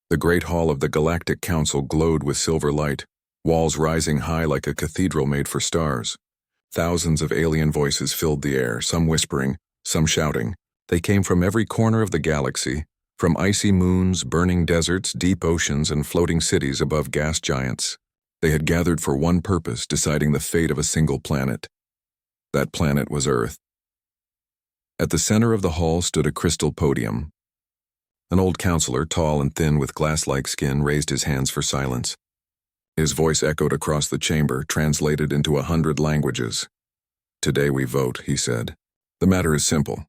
The great hall of the Galactic Council glowed with silver light, walls rising high like a cathedral made for stars. Thousands of alien voices filled the air, some whispering, some shouting. They came from every corner of the galaxy, from icy moons, burning deserts, deep oceans, and floating cities above gas giants. They had gathered for one purpose, deciding the fate of a single planet. That planet was Earth. At the center of the hall stood a crystal podium. An old counselor, tall and thin with glass-like skin, raised his hands for silence. His voice echoed across the chamber, translated into 100 languages. "Today we vote," he said. "The matter is simple.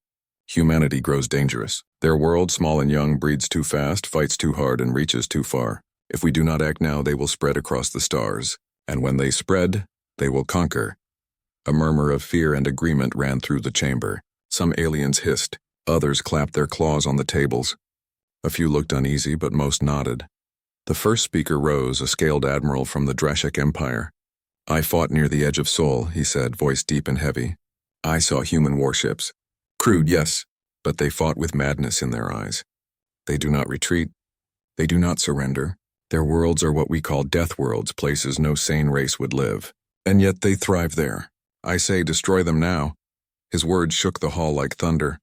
Humanity grows dangerous. Their world, small and young, breeds too fast, fights too hard, and reaches too far. If we do not act now, they will spread across the stars. And when they spread, they will conquer." A murmur of fear and agreement ran through the chamber. Some aliens hissed. Others clapped their claws on the tables. A few looked uneasy, but most nodded. The first speaker rose, a scaled admiral from the Drashik Empire. "I fought near the edge of Sol," he said, voice deep and heavy. "I saw human warships. Crude, yes, but they fought with madness in their eyes. They do not retreat. They do not surrender. Their worlds are what we call deathworlds, places no sane race would live. And yet they thrive there. I say, destroy them now." His words shook the hall like thunder.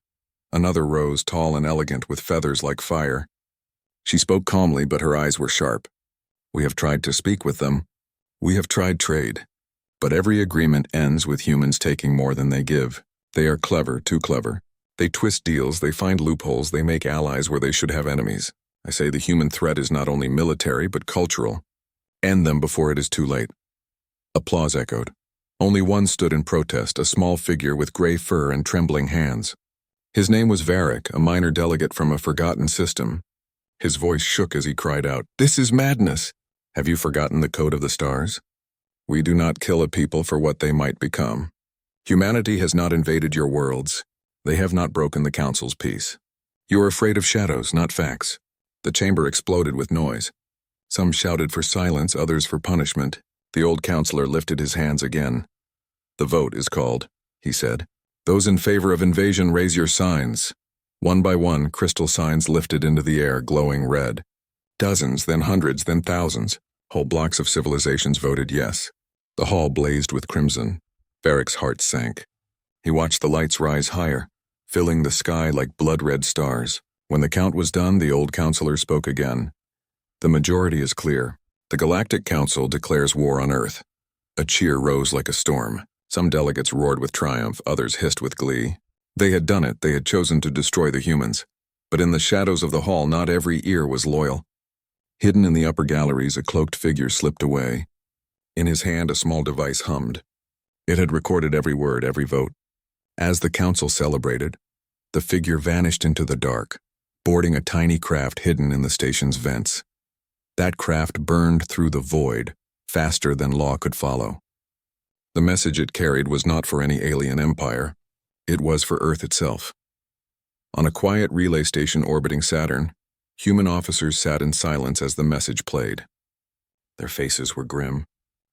Another rose, tall and elegant, with feathers like fire. She spoke calmly, but her eyes were sharp. "We have tried to speak with them. We have tried trade. But every agreement ends with humans taking more than they give. They are clever, too clever. They twist deals, they find loopholes, they make allies where they should have enemies. I say the human threat is not only military, but cultural. End them before it is too late." Applause echoed. Only one stood in protest, a small figure with gray fur and trembling hands. His name was Varric, a minor delegate from a forgotten system. His voice shook as he cried out, "This is madness! Have you forgotten the code of the stars? We do not kill a people for what they might become. Humanity has not invaded your worlds. They have not broken the Council's peace. You are afraid of shadows, not facts." The chamber exploded with noise. Some shouted for silence, others for punishment. The old counselor lifted his hands again. "The vote is called," he said. "Those in favor of invasion, raise your signs." One by one, crystal signs lifted into the air, glowing red. Dozens, then hundreds, then thousands. Whole blocks of civilizations voted yes. The hall blazed with crimson. Varric's heart sank. He watched the lights rise higher, filling the sky like blood-red stars. When the count was done, the old counselor spoke again. "The majority is clear. The Galactic Council declares war on Earth." A cheer rose like a storm. Some delegates roared with triumph, others hissed with glee. They had done it, they had chosen to destroy the humans. But in the shadows of the hall, not every ear was loyal. Hidden in the upper galleries, a cloaked figure slipped away. In his hand, a small device hummed. It had recorded every word, every vote. As the council celebrated, the figure vanished into the dark, boarding a tiny craft hidden in the station's vents. That craft burned through the void, faster than law could follow. The message it carried was not for any alien empire. It was for Earth itself. On a quiet relay station orbiting Saturn, human officers sat in silence as the message played. Their faces were grim.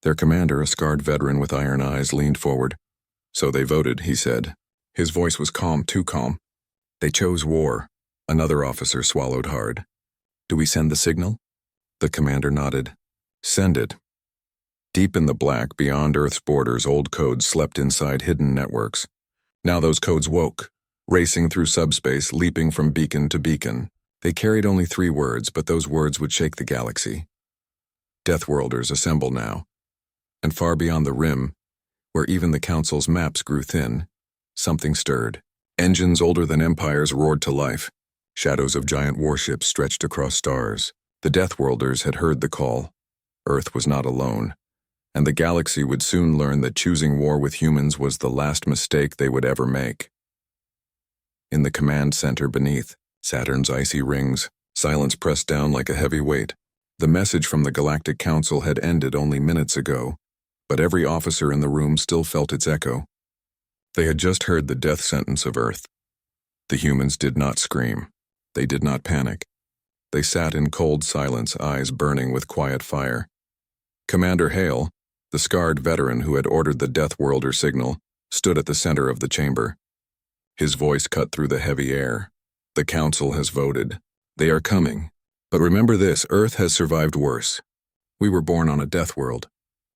Their commander, a scarred veteran with iron eyes, leaned forward. "So they voted," he said. His voice was calm, too calm. "They chose war." Another officer swallowed hard. "Do we send the signal?" The commander nodded. "Send it." Deep in the black, beyond Earth's borders, old codes slept inside hidden networks. Now those codes woke, racing through subspace, leaping from beacon to beacon. They carried only 3 words, but those words would shake the galaxy. Deathworlders, assemble now. And far beyond the rim, where even the Council's maps grew thin, something stirred. Engines older than empires roared to life. Shadows of giant warships stretched across stars. The Deathworlders had heard the call. Earth was not alone, and the galaxy would soon learn that choosing war with humans was the last mistake they would ever make. In the command center beneath, Saturn's icy rings, silence pressed down like a heavy weight. The message from the Galactic Council had ended only minutes ago, but every officer in the room still felt its echo. They had just heard the death sentence of Earth. The humans did not scream. They did not panic. They sat in cold silence, eyes burning with quiet fire. Commander Hale, the scarred veteran who had ordered the Deathworlder signal, stood at the center of the chamber. His voice cut through the heavy air. "The Council has voted. They are coming. But remember this, Earth has survived worse. We were born on a death world.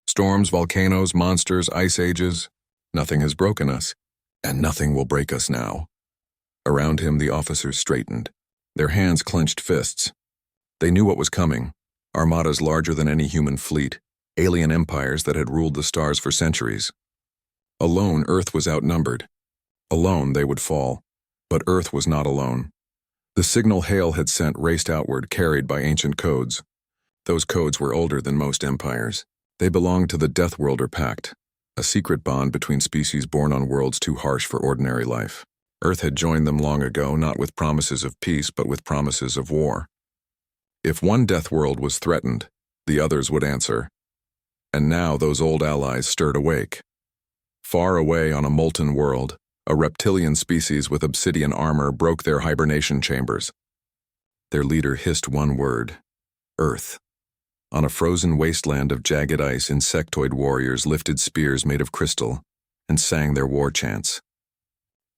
Storms, volcanoes, monsters, ice ages. Nothing has broken us, and nothing will break us now. Around him, the officers straightened, their hands clenched fists. They knew what was coming, armadas larger than any human fleet, alien empires that had ruled the stars for centuries. Alone, Earth was outnumbered. Alone, they would fall. But Earth was not alone. The signal Hale had sent raced outward, carried by ancient codes. Those codes were older than most empires. They belonged to the Deathworlder Pact, a secret bond between species born on worlds too harsh for ordinary life. Earth had joined them long ago, not with promises of peace, but with promises of war. If one Deathworld was threatened, the others would answer. And now those old allies stirred awake. Far away on a molten world, a reptilian species with obsidian armor broke their hibernation chambers. Their leader hissed one word: Earth. On a frozen wasteland of jagged ice, insectoid warriors lifted spears made of crystal and sang their war chants.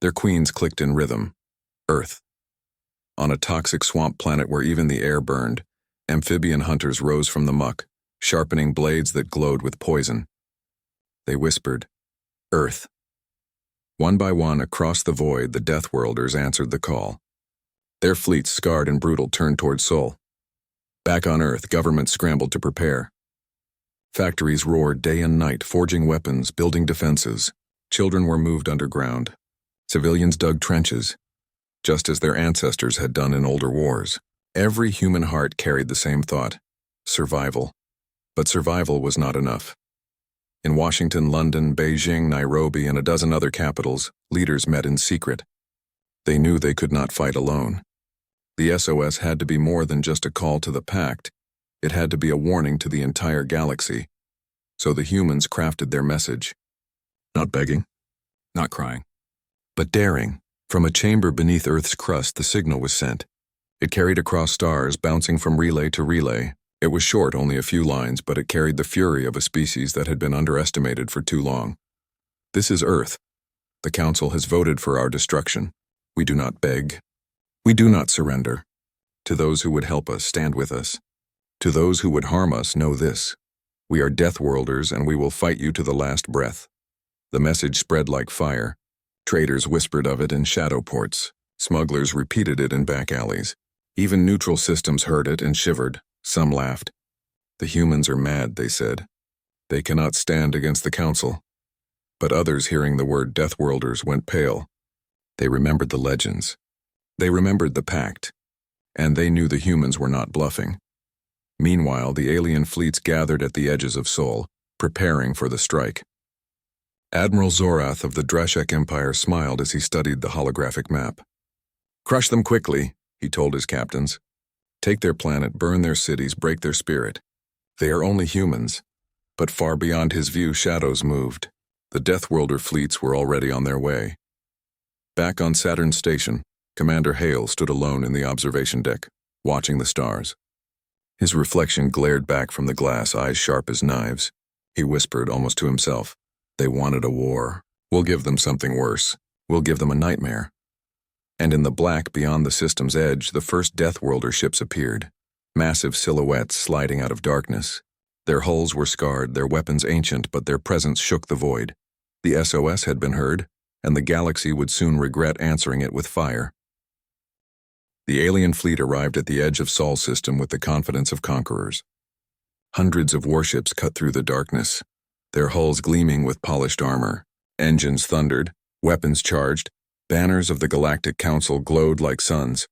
Their queens clicked in rhythm: Earth. On a toxic swamp planet where even the air burned, amphibian hunters rose from the muck, sharpening blades that glowed with poison. They whispered, Earth. One by one, across the void, the Deathworlders answered the call. Their fleets, scarred and brutal, turned toward Sol. Back on Earth, governments scrambled to prepare. Factories roared day and night, forging weapons, building defenses. Children were moved underground. Civilians dug trenches, just as their ancestors had done in older wars. Every human heart carried the same thought: survival. But survival was not enough. In Washington, London, Beijing, Nairobi, and a dozen other capitals, leaders met in secret. They knew they could not fight alone. The SOS had to be more than just a call to the Pact. It had to be a warning to the entire galaxy. So the humans crafted their message. Not begging, not crying, but daring. From a chamber beneath Earth's crust, the signal was sent. It carried across stars, bouncing from relay to relay. It was short, only a few lines, but it carried the fury of a species that had been underestimated for too long. This is Earth. The Council has voted for our destruction. We do not beg. We do not surrender. To those who would help us, stand with us. To those who would harm us, know this: we are Deathworlders, and we will fight you to the last breath. The message spread like fire. Traders whispered of it in shadow ports. Smugglers repeated it in back alleys. Even neutral systems heard it and shivered. Some laughed. The humans are mad, they said. They cannot stand against the Council. But others, hearing the word Deathworlders, went pale. They remembered the legends. They remembered the Pact. And they knew the humans were not bluffing. Meanwhile, the alien fleets gathered at the edges of Sol, preparing for the strike. Admiral Zorath of the Drashek Empire smiled as he studied the holographic map. Crush them quickly, he told his captains. Take their planet, burn their cities, break their spirit. They are only humans. But far beyond his view, shadows moved. The Deathworlder fleets were already on their way. Back on Saturn Station, Commander Hale stood alone in the observation deck, watching the stars. His reflection glared back from the glass, eyes sharp as knives. He whispered, almost to himself, they wanted a war. We'll give them something worse. We'll give them a nightmare. And in the black beyond the system's edge, the first Deathworlder ships appeared, massive silhouettes sliding out of darkness. Their hulls were scarred, their weapons ancient, but their presence shook the void. The SOS had been heard, and the galaxy would soon regret answering it with fire. The alien fleet arrived at the edge of Sol's system with the confidence of conquerors. Hundreds of warships cut through the darkness, their hulls gleaming with polished armor. Engines thundered, weapons charged, banners of the Galactic Council glowed like suns.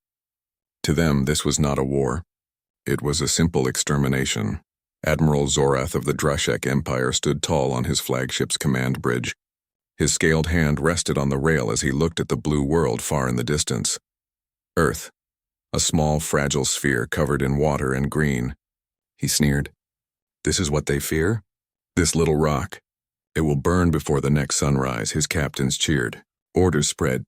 To them, this was not a war. It was a simple extermination. Admiral Zorath of the Drashek Empire stood tall on his flagship's command bridge. His scaled hand rested on the rail as he looked at the blue world far in the distance. Earth, a small, fragile sphere covered in water and green. He sneered. This is what they fear? This little rock. It will burn before the next sunrise, his captains cheered. Orders spread.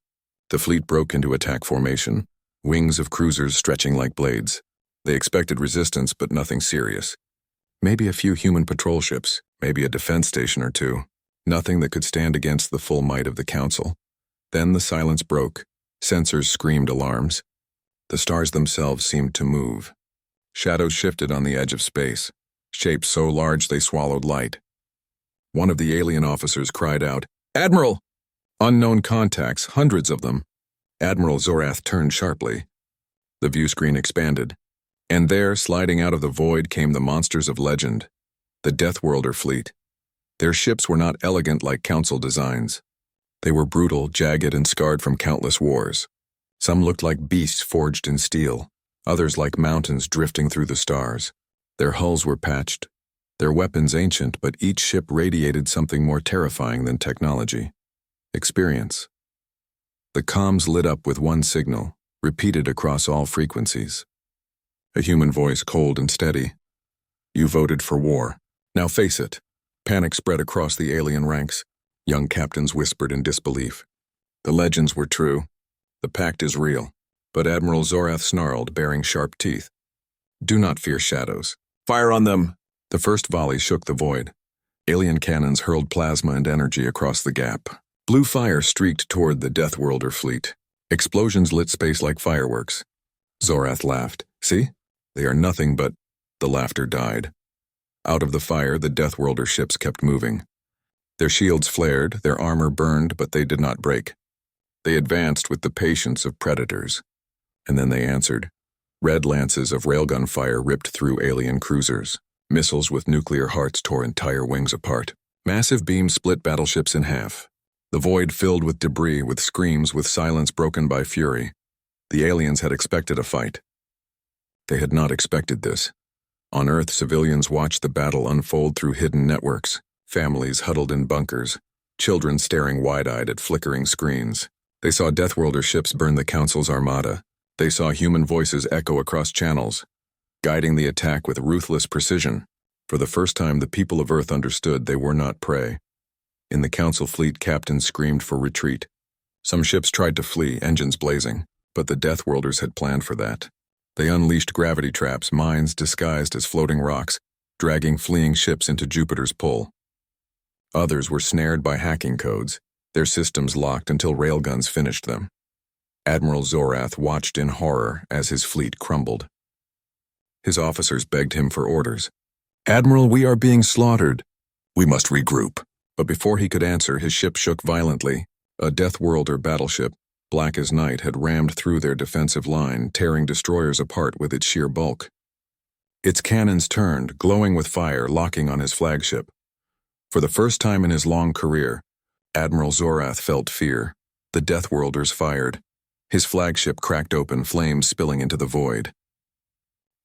The fleet broke into attack formation, wings of cruisers stretching like blades. They expected resistance, but nothing serious. Maybe a few human patrol ships, maybe a defense station or two. Nothing that could stand against the full might of the Council. Then the silence broke. Sensors screamed alarms. The stars themselves seemed to move. Shadows shifted on the edge of space, shapes so large they swallowed light. One of the alien officers cried out, "Admiral!" Unknown contacts, hundreds of them. Admiral Zorath turned sharply. The view screen expanded, and there, sliding out of the void, came the monsters of legend, the Deathworlder fleet. Their ships were not elegant like Council designs. They were brutal, jagged, and scarred from countless wars. Some looked like beasts forged in steel, others like mountains drifting through the stars. Their hulls were patched, their weapons ancient, but each ship radiated something more terrifying than technology: experience. The comms lit up with one signal, repeated across all frequencies. A human voice, cold and steady. "You voted for war. Now face it." Panic spread across the alien ranks. Young captains whispered in disbelief. The legends were true. The pact is real. But Admiral Zorath snarled, baring sharp teeth. "Do not fear shadows. Fire on them!" The first volley shook the void. Alien cannons hurled plasma and energy across the gap. Blue fire streaked toward the Deathworlder fleet. Explosions lit space like fireworks. Zorath laughed. "See? They are nothing but—" The laughter died. Out of the fire, the Deathworlder ships kept moving. Their shields flared, their armor burned, but they did not break. They advanced with the patience of predators. And then they answered. Red lances of railgun fire ripped through alien cruisers. Missiles with nuclear hearts tore entire wings apart. Massive beams split battleships in half. The void filled with debris, with screams, with silence broken by fury. The aliens had expected a fight. They had not expected this. On Earth, civilians watched the battle unfold through hidden networks, families huddled in bunkers, children staring wide-eyed at flickering screens. They saw Deathworlder ships burn the Council's armada. They saw human voices echo across channels, guiding the attack with ruthless precision. For the first time, the people of Earth understood they were not prey. In the Council fleet, captains screamed for retreat. Some ships tried to flee, engines blazing, but the Deathworlders had planned for that. They unleashed gravity traps, mines disguised as floating rocks, dragging fleeing ships into Jupiter's pull. Others were snared by hacking codes, their systems locked until railguns finished them. Admiral Zorath watched in horror as his fleet crumbled. His officers begged him for orders. "Admiral, we are being slaughtered. We must regroup." But before he could answer, his ship shook violently. A Deathworlder battleship, black as night, had rammed through their defensive line, tearing destroyers apart with its sheer bulk. Its cannons turned, glowing with fire, locking on his flagship. For the first time in his long career, Admiral Zorath felt fear. The Deathworlders fired. His flagship cracked open, flames spilling into the void.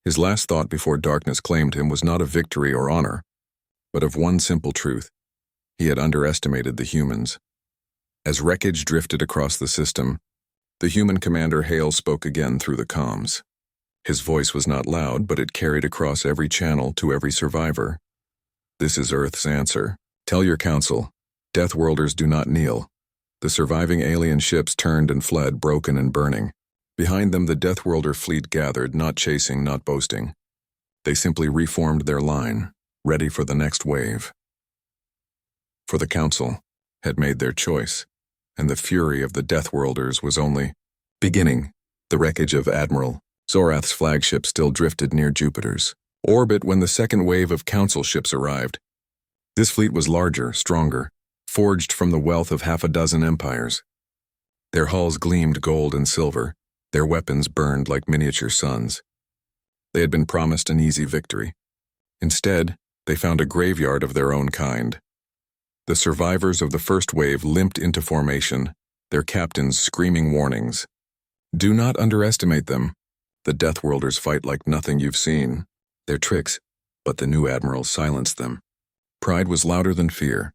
His last thought before darkness claimed him was not of victory or honor, but of one simple truth. He had underestimated the humans. As wreckage drifted across the system, the human commander Hale spoke again through the comms. His voice was not loud, but it carried across every channel to every survivor. "This is Earth's answer. Tell your council, Deathworlders do not kneel." The surviving alien ships turned and fled, broken and burning. Behind them, the Deathworlder fleet gathered, not chasing, not boasting. They simply reformed their line, ready for the next wave. For the Council had made their choice, and the fury of the Deathworlders was only beginning. The wreckage of Admiral Zorath's flagship still drifted near Jupiter's orbit when the second wave of Council ships arrived. This fleet was larger, stronger, forged from the wealth of half a dozen empires. Their hulls gleamed gold and silver, their weapons burned like miniature suns. They had been promised an easy victory. Instead, they found a graveyard of their own kind. The survivors of the first wave limped into formation, their captains screaming warnings. "Do not underestimate them. The Deathworlders fight like nothing you've seen. They're tricks," but the new admiral silenced them. Pride was louder than fear.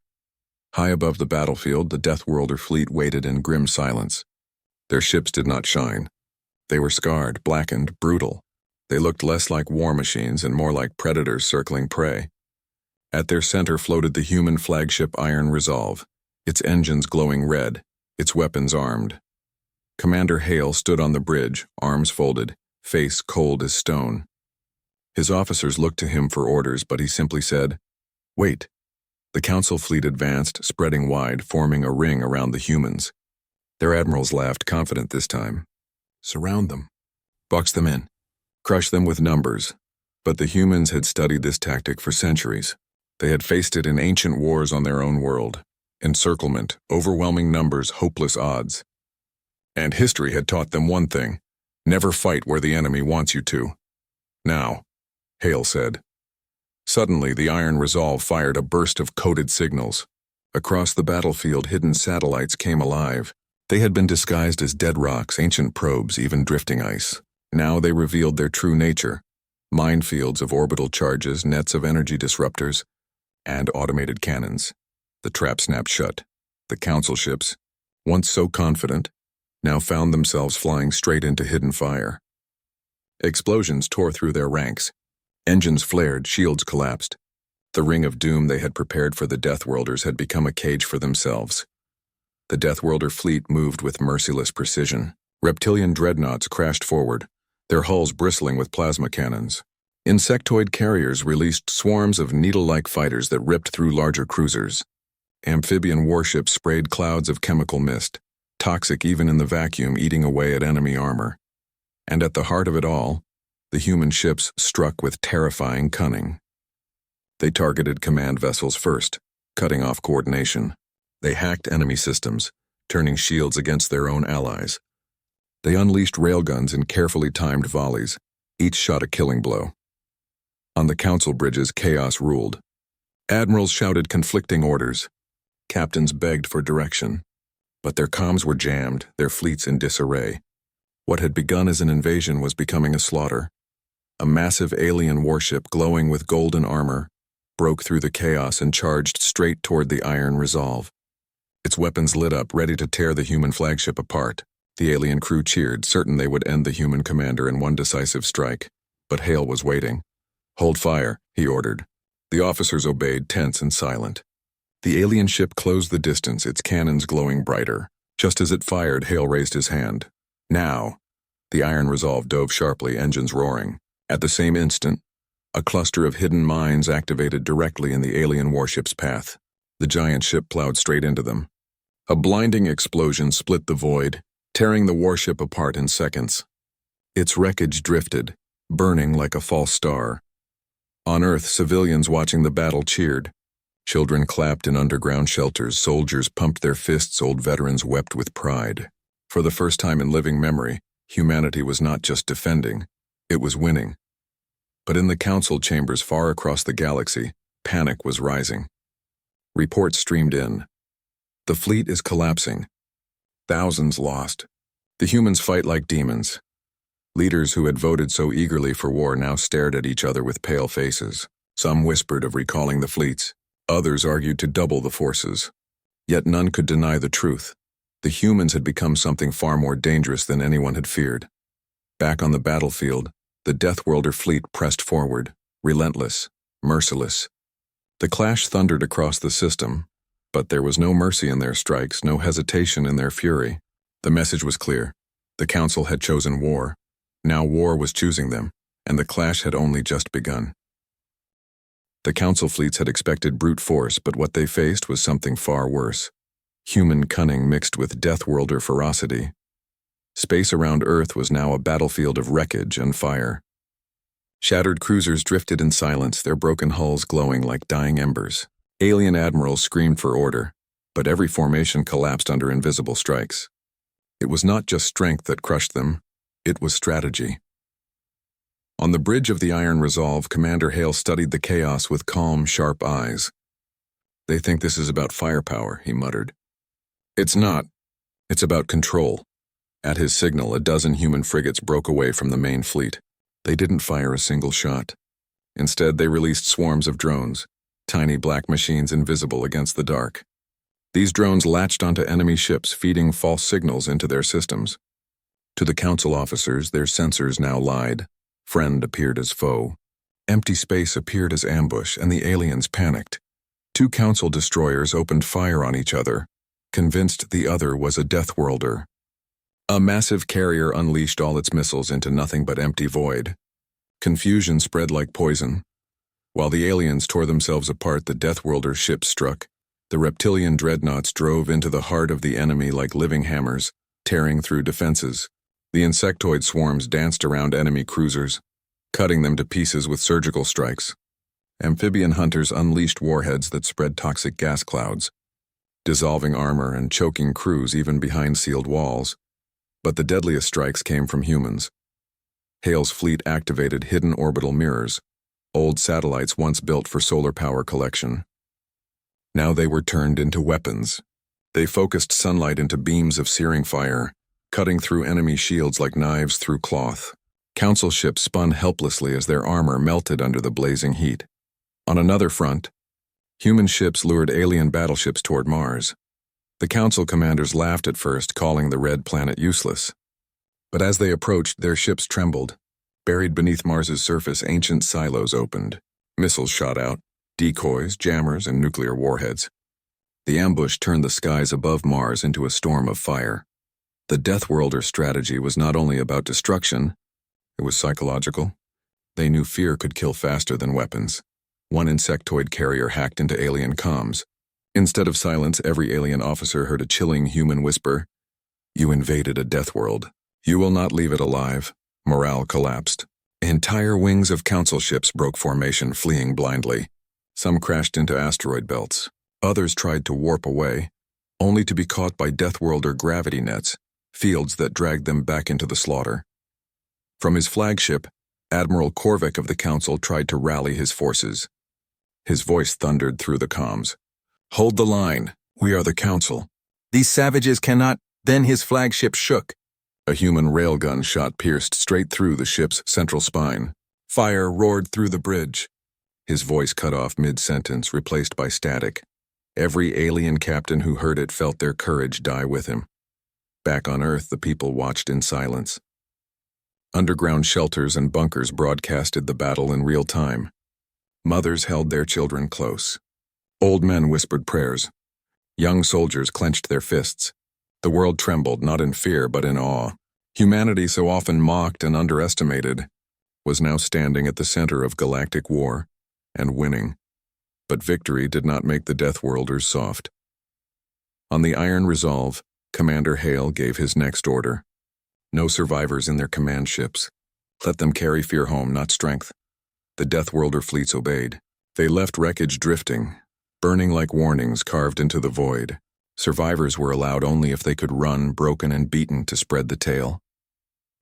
High above the battlefield, the Deathworlder fleet waited in grim silence. Their ships did not shine. They were scarred, blackened, brutal. They looked less like war machines and more like predators circling prey. At their center floated the human flagship Iron Resolve, its engines glowing red, its weapons armed. Commander Hale stood on the bridge, arms folded, face cold as stone. His officers looked to him for orders, but he simply said, "Wait." The Council fleet advanced, spreading wide, forming a ring around the humans. Their admirals laughed, confident this time. "Surround them. Box them in. Crush them with numbers. But the humans had studied this tactic for centuries. They had faced it in ancient wars on their own world. Encirclement, overwhelming numbers, hopeless odds. And history had taught them one thing: never fight where the enemy wants you to. Now, Hale said. Suddenly, the Iron Resolve fired a burst of coded signals. Across the battlefield, hidden satellites came alive. They had been disguised as dead rocks, ancient probes, even drifting ice. Now they revealed their true nature: minefields of orbital charges, nets of energy disruptors, and automated cannons. The trap snapped shut. The Council ships, once so confident, now found themselves flying straight into hidden fire. Explosions tore through their ranks. Engines flared, shields collapsed. The ring of doom they had prepared for the Deathworlders had become a cage for themselves. The Deathworlder fleet moved with merciless precision. Reptilian dreadnoughts crashed forward, their hulls bristling with plasma cannons. Insectoid carriers released swarms of needle-like fighters that ripped through larger cruisers. Amphibian warships sprayed clouds of chemical mist, toxic even in the vacuum, eating away at enemy armor. And at the heart of it all, the human ships struck with terrifying cunning. They targeted command vessels first, cutting off coordination. They hacked enemy systems, turning shields against their own allies. They unleashed railguns in carefully timed volleys, each shot a killing blow. On the council bridges, chaos ruled. Admirals shouted conflicting orders. Captains begged for direction. But their comms were jammed, their fleets in disarray. What had begun as an invasion was becoming a slaughter. A massive alien warship glowing with golden armor broke through the chaos and charged straight toward the Iron Resolve. Its weapons lit up, ready to tear the human flagship apart. The alien crew cheered, certain they would end the human commander in one decisive strike. But Hale was waiting. "Hold fire," he ordered. The officers obeyed, tense and silent. The alien ship closed the distance, its cannons glowing brighter. Just as it fired, Hale raised his hand. "Now!" The Iron Resolve dove sharply, engines roaring. At the same instant, a cluster of hidden mines activated directly in the alien warship's path. The giant ship plowed straight into them. A blinding explosion split the void, tearing the warship apart in seconds. Its wreckage drifted, burning like a false star. On Earth, civilians watching the battle cheered. Children clapped in underground shelters, soldiers pumped their fists, old veterans wept with pride. For the first time in living memory, humanity was not just defending, it was winning. But in the council chambers far across the galaxy, panic was rising. Reports streamed in. The fleet is collapsing. Thousands lost. The humans fight like demons. Leaders who had voted so eagerly for war now stared at each other with pale faces. Some whispered of recalling the fleets. Others argued to double the forces. Yet none could deny the truth. The humans had become something far more dangerous than anyone had feared. Back on the battlefield, the Deathworlder fleet pressed forward, relentless, merciless. The clash thundered across the system, but there was no mercy in their strikes, no hesitation in their fury. The message was clear. The Council had chosen war. Now war was choosing them, and the clash had only just begun. The Council fleets had expected brute force, but what they faced was something far worse. Human cunning mixed with Deathworlder ferocity. Space around Earth was now a battlefield of wreckage and fire. Shattered cruisers drifted in silence, their broken hulls glowing like dying embers. Alien admirals screamed for order, but every formation collapsed under invisible strikes. It was not just strength that crushed them, it was strategy. On the bridge of the Iron Resolve, Commander Hale studied the chaos with calm, sharp eyes. "They think this is about firepower," he muttered. "It's not. It's about control." At his signal, a dozen human frigates broke away from the main fleet. They didn't fire a single shot. Instead, they released swarms of drones, tiny black machines invisible against the dark. These drones latched onto enemy ships, feeding false signals into their systems. To the Council officers, their sensors now lied. Friend appeared as foe. Empty space appeared as ambush, and the aliens panicked. Two Council destroyers opened fire on each other, convinced the other was a Deathworlder. A massive carrier unleashed all its missiles into nothing but empty void. Confusion spread like poison. While the aliens tore themselves apart, the Deathworlder ships struck. The reptilian dreadnoughts drove into the heart of the enemy like living hammers, tearing through defenses. The insectoid swarms danced around enemy cruisers. cutting them to pieces with surgical strikes. Amphibian hunters unleashed warheads that spread toxic gas clouds, dissolving armor and choking crews even behind sealed walls. But the deadliest strikes came from humans. Hale's fleet activated hidden orbital mirrors, old satellites once built for solar power collection. Now they were turned into weapons. They focused sunlight into beams of searing fire, cutting through enemy shields like knives through cloth. Council ships spun helplessly as their armor melted under the blazing heat. On another front, human ships lured alien battleships toward Mars. The Council commanders laughed at first, calling the red planet useless. But as they approached, their ships trembled. Buried beneath Mars's surface, ancient silos opened. Missiles shot out, decoys, jammers, and nuclear warheads. The ambush turned the skies above Mars into a storm of fire. The Deathworlder strategy was not only about destruction, it was psychological. They knew fear could kill faster than weapons. One insectoid carrier hacked into alien comms. Instead of silence, every alien officer heard a chilling human whisper, "You invaded a death world. You will not leave it alive." Morale collapsed. Entire wings of Council ships broke formation, fleeing blindly. Some crashed into asteroid belts. Others tried to warp away, only to be caught by Deathworlder gravity nets, fields that dragged them back into the slaughter. From his flagship, Admiral Korvik of the Council tried to rally his forces. His voice thundered through the comms. "Hold the line. We are the Council. These savages cannot—" Then his flagship shook. A human railgun shot pierced straight through the ship's central spine. Fire roared through the bridge. His voice cut off mid-sentence, replaced by static. Every alien captain who heard it felt their courage die with him. Back on Earth, the people watched in silence. Underground shelters and bunkers broadcasted the battle in real time. Mothers held their children close. Old men whispered prayers. Young soldiers clenched their fists. The world trembled, not in fear, but in awe. Humanity, so often mocked and underestimated, was now standing at the center of galactic war and winning. But victory did not make the Deathworlders soft. On the Iron Resolve, Commander Hale gave his next order. No survivors in their command ships. Let them carry fear home, not strength. The Deathworlder fleets obeyed. They left wreckage drifting, burning like warnings carved into the void. Survivors were allowed only if they could run, broken and beaten, to spread the tale.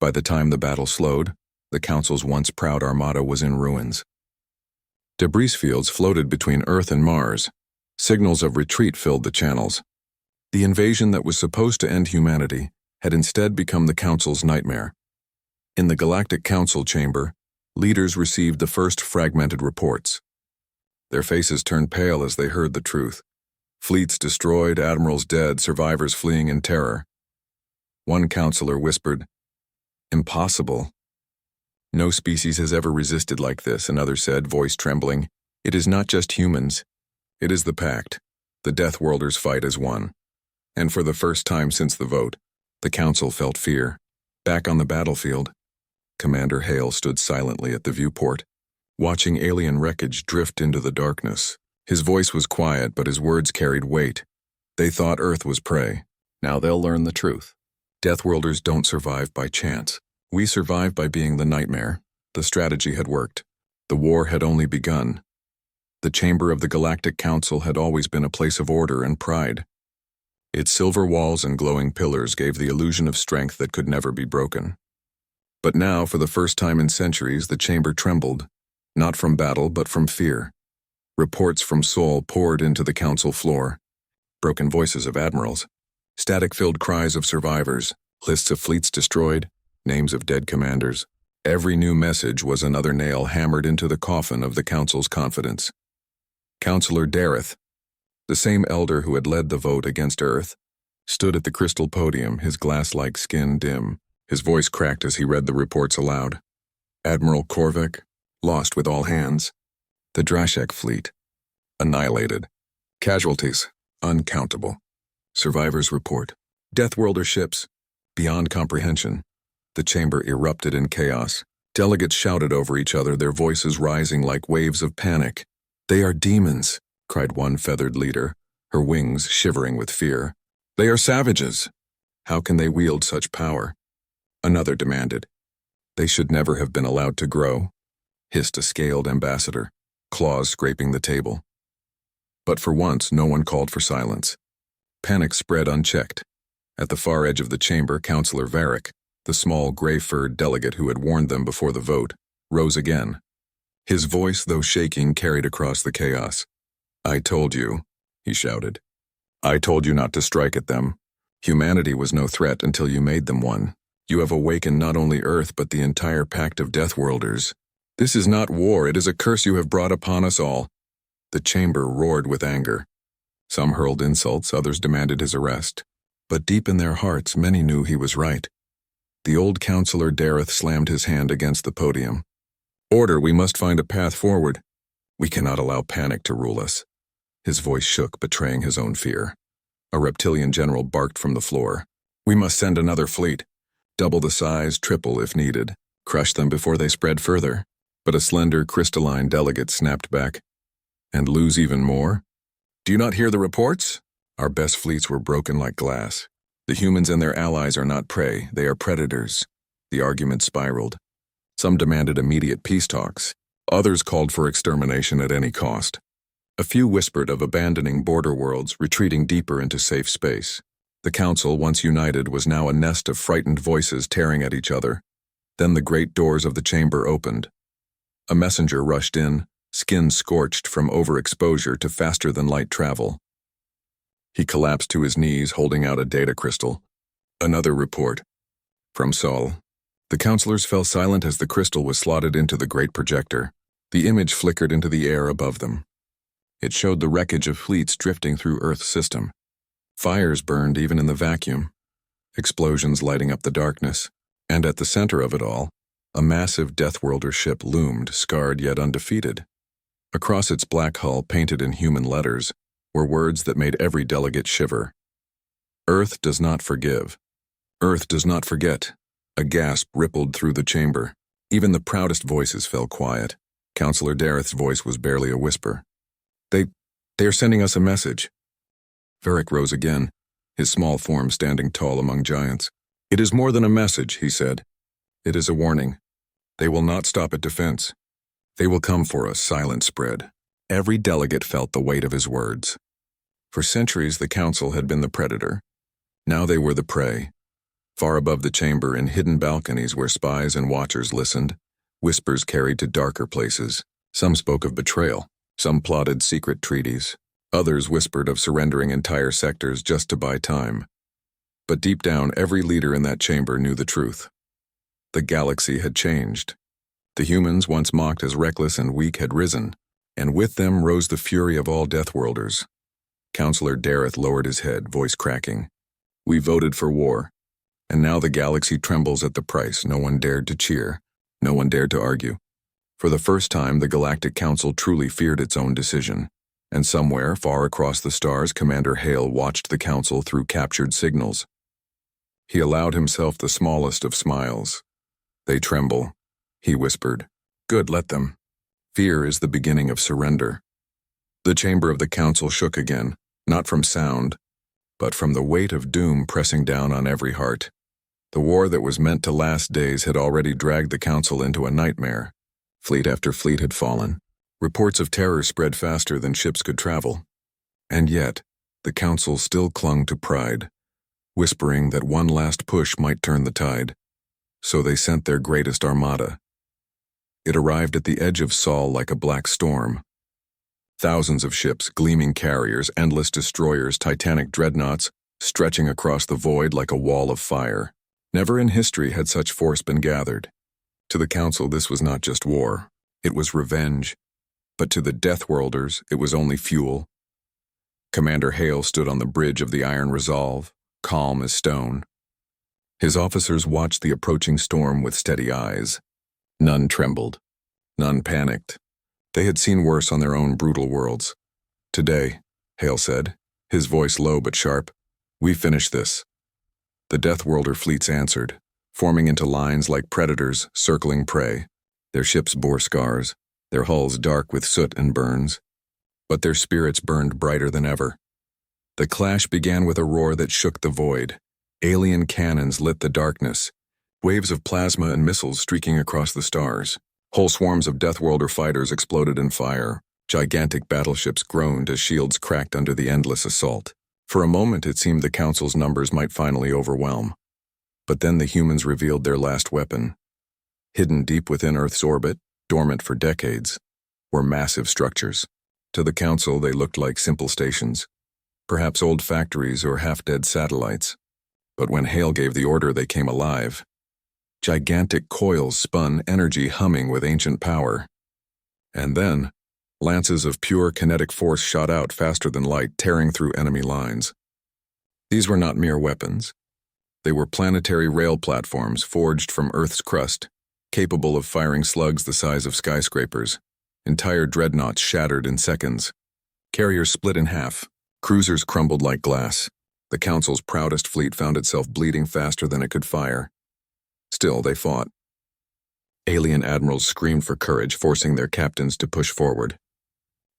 By the time the battle slowed, the Council's once proud armada was in ruins. Debris fields floated between Earth and Mars. Signals of retreat filled the channels. The invasion that was supposed to end humanity had instead become the Council's nightmare. In the Galactic Council chamber, leaders received the first fragmented reports. Their faces turned pale as they heard the truth. Fleets destroyed, admirals dead, survivors fleeing in terror. One counselor whispered, "Impossible. No species has ever resisted like this," another said, voice trembling. "It is not just humans. It is the Pact. The Deathworlders fight as one." And for the first time since the vote, the Council felt fear. Back on the battlefield, Commander Hale stood silently at the viewport, watching alien wreckage drift into the darkness. His voice was quiet, but his words carried weight. They thought Earth was prey. Now they'll learn the truth. Deathworlders don't survive by chance. We survive by being the nightmare. The strategy had worked. The war had only begun. The chamber of the Galactic Council had always been a place of order and pride. Its silver walls and glowing pillars gave the illusion of strength that could never be broken. But now, for the first time in centuries, the chamber trembled, not from battle, but from fear. Reports from Sol poured into the council floor. Broken voices of admirals, static-filled cries of survivors, lists of fleets destroyed, names of dead commanders. Every new message was another nail hammered into the coffin of the council's confidence. Councillor Dareth, the same elder who had led the vote against Earth, stood at the crystal podium, his glass-like skin dim. His voice cracked as he read the reports aloud. Admiral Korvik, lost with all hands. The Drashek fleet, annihilated. Casualties, uncountable. Survivors report. Deathworlder ships, beyond comprehension. The chamber erupted in chaos. Delegates shouted over each other, their voices rising like waves of panic. "They are demons," cried one feathered leader, her wings shivering with fear. "They are savages. How can they wield such power?" Another demanded. "They should never have been allowed to grow." hissed a scaled ambassador, claws scraping the table. But for once, no one called for silence. Panic spread unchecked. At the far edge of the chamber, Councillor Varick, the small gray-furred delegate who had warned them before the vote, rose again. His voice, though shaking, carried across the chaos. "I told you," he shouted. "I told you not to strike at them. Humanity was no threat until you made them one. You have awakened not only Earth but the entire pact of Deathworlders. This is not war, it is a curse you have brought upon us all." The chamber roared with anger. Some hurled insults, others demanded his arrest. But deep in their hearts, many knew he was right. The old Councillor Dareth slammed his hand against the podium. "Order, we must find a path forward. We cannot allow panic to rule us." His voice shook, betraying his own fear. A reptilian general barked from the floor. "We must send another fleet. Double the size, triple if needed. Crush them before they spread further." But a slender, crystalline delegate snapped back. "And lose even more? Do you not hear the reports? Our best fleets were broken like glass. The humans and their allies are not prey, they are predators." The argument spiraled. Some demanded immediate peace talks. Others called for extermination at any cost. A few whispered of abandoning border worlds, retreating deeper into safe space. The council, once united, was now a nest of frightened voices tearing at each other. Then the great doors of the chamber opened. A messenger rushed in, skin scorched from overexposure to faster-than-light travel. He collapsed to his knees, holding out a data crystal. Another report. From Sol. The councillors fell silent as the crystal was slotted into the great projector. The image flickered into the air above them. It showed the wreckage of fleets drifting through Earth's system. Fires burned even in the vacuum, explosions lighting up the darkness, and at the center of it all, a massive Deathworlder ship loomed, scarred yet undefeated. Across its black hull, painted in human letters, were words that made every delegate shiver. "Earth does not forgive. Earth does not forget." A gasp rippled through the chamber. Even the proudest voices fell quiet. Councillor Dareth's voice was barely a whisper. They are sending us a message." Varick rose again, his small form standing tall among giants. "It is more than a message," he said. "It is a warning. They will not stop at defense. They will come for us." Silence spread. Every delegate felt the weight of his words. For centuries, the council had been the predator. Now they were the prey. Far above the chamber, in hidden balconies where spies and watchers listened, whispers carried to darker places. Some spoke of betrayal. Some plotted secret treaties. Others whispered of surrendering entire sectors just to buy time. But deep down, every leader in that chamber knew the truth. The galaxy had changed. The humans, once mocked as reckless and weak, had risen, and with them rose the fury of all Deathworlders. Councillor Dareth lowered his head, voice cracking. "We voted for war, and now the galaxy trembles at the price." No one dared to cheer. No one dared to argue. For the first time, the Galactic Council truly feared its own decision. And somewhere, far across the stars, Commander Hale watched the Council through captured signals. He allowed himself the smallest of smiles. "They tremble," he whispered. "Good, let them. Fear is the beginning of surrender." The chamber of the Council shook again, not from sound, but from the weight of doom pressing down on every heart. The war that was meant to last days had already dragged the Council into a nightmare. Fleet after fleet had fallen. Reports of terror spread faster than ships could travel. And yet, the Council still clung to pride, whispering that one last push might turn the tide. So they sent their greatest armada. It arrived at the edge of Sol like a black storm. Thousands of ships, gleaming carriers, endless destroyers, titanic dreadnoughts, stretching across the void like a wall of fire. Never in history had such force been gathered. To the Council, this was not just war. It was revenge. But to the Deathworlders, it was only fuel. Commander Hale stood on the bridge of the Iron Resolve, calm as stone. His officers watched the approaching storm with steady eyes. None trembled. None panicked. They had seen worse on their own brutal worlds. "Today," Hale said, his voice low but sharp, "we finish this." The Deathworlder fleets answered, forming into lines like predators circling prey. Their ships bore scars, their hulls dark with soot and burns. But their spirits burned brighter than ever. The clash began with a roar that shook the void. Alien cannons lit the darkness, waves of plasma and missiles streaking across the stars. Whole swarms of Deathworlder fighters exploded in fire. Gigantic battleships groaned as shields cracked under the endless assault. For a moment it seemed the Council's numbers might finally overwhelm. But then the humans revealed their last weapon. Hidden deep within Earth's orbit, dormant for decades, were massive structures. To the Council they looked like simple stations, perhaps old factories or half-dead satellites. But when Hale gave the order, they came alive. Gigantic coils spun, energy humming with ancient power. And then, lances of pure kinetic force shot out faster than light, tearing through enemy lines. These were not mere weapons. They were planetary rail platforms forged from Earth's crust, capable of firing slugs the size of skyscrapers. Entire dreadnoughts shattered in seconds. Carriers split in half. Cruisers crumbled like glass. The Council's proudest fleet found itself bleeding faster than it could fire. Still, they fought. Alien admirals screamed for courage, forcing their captains to push forward.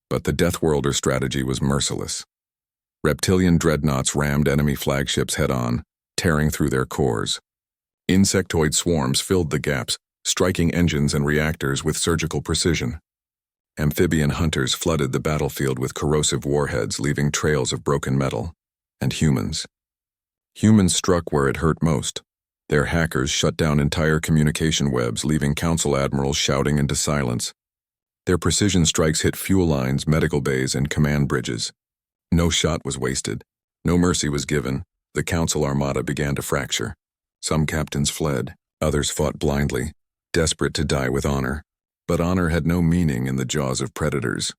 But the Deathworlder strategy was merciless. Reptilian dreadnoughts rammed enemy flagships head-on, tearing through their cores. Insectoid swarms filled the gaps, striking engines and reactors with surgical precision. Amphibian hunters flooded the battlefield with corrosive warheads, leaving trails of broken metal. And humans. Humans struck where it hurt most. Their hackers shut down entire communication webs, leaving Council admirals shouting into silence. Their precision strikes hit fuel lines, medical bays, and command bridges. No shot was wasted. No mercy was given. The Council armada began to fracture. Some captains fled. Others fought blindly, desperate to die with honor. But honor had no meaning in the jaws of predators.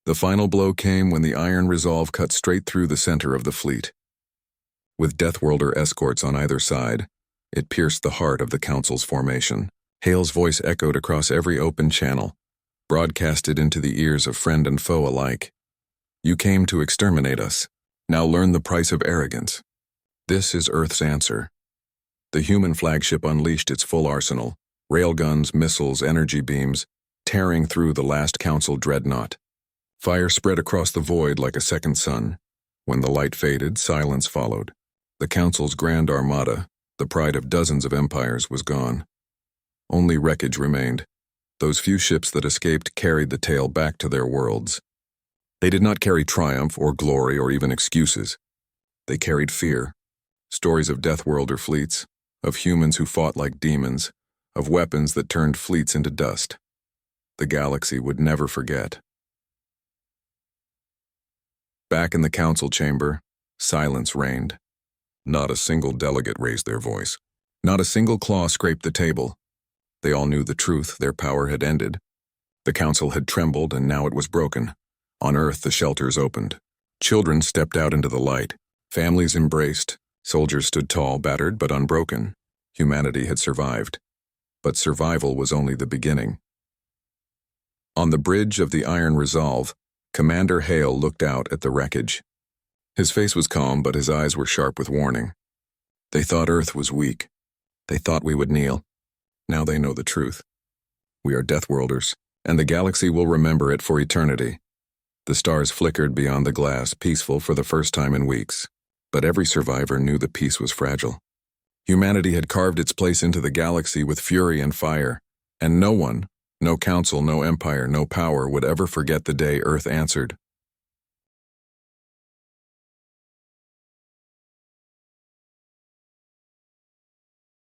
The final blow came when the iron resolve cut straight through the center of the fleet. With Deathworlder escorts on either side, it pierced the heart of the Council's formation. Hale's voice echoed across every open channel, broadcasted into the ears of friend and foe alike. You came to exterminate us. Now learn the price of arrogance. This is Earth's answer. The human flagship unleashed its full arsenal, railguns, missiles, energy beams, tearing through the last Council dreadnought. Fire spread across the void like a second sun. When the light faded, silence followed. The Council's grand armada, the pride of dozens of empires, was gone. Only wreckage remained. Those few ships that escaped carried the tale back to their worlds. They did not carry triumph or glory or even excuses. They carried fear. Stories of Deathworlder fleets, of humans who fought like demons, of weapons that turned fleets into dust. The galaxy would never forget. Back in the Council chamber, silence reigned. Not a single delegate raised their voice. Not a single claw scraped the table. They all knew the truth. Their power had ended. The Council had trembled, and now it was broken. On Earth, the shelters opened. Children stepped out into the light. Families embraced. Soldiers stood tall, battered but unbroken. Humanity had survived. But survival was only the beginning. On the bridge of the Iron Resolve, Commander Hale looked out at the wreckage. His face was calm, but his eyes were sharp with warning. They thought Earth was weak. They thought we would kneel. Now they know the truth. We are Deathworlders, and the galaxy will remember it for eternity. The stars flickered beyond the glass, peaceful for the first time in weeks. But every survivor knew the peace was fragile. Humanity had carved its place into the galaxy with fury and fire, and no one, no council, no empire, no power would ever forget the day Earth answered.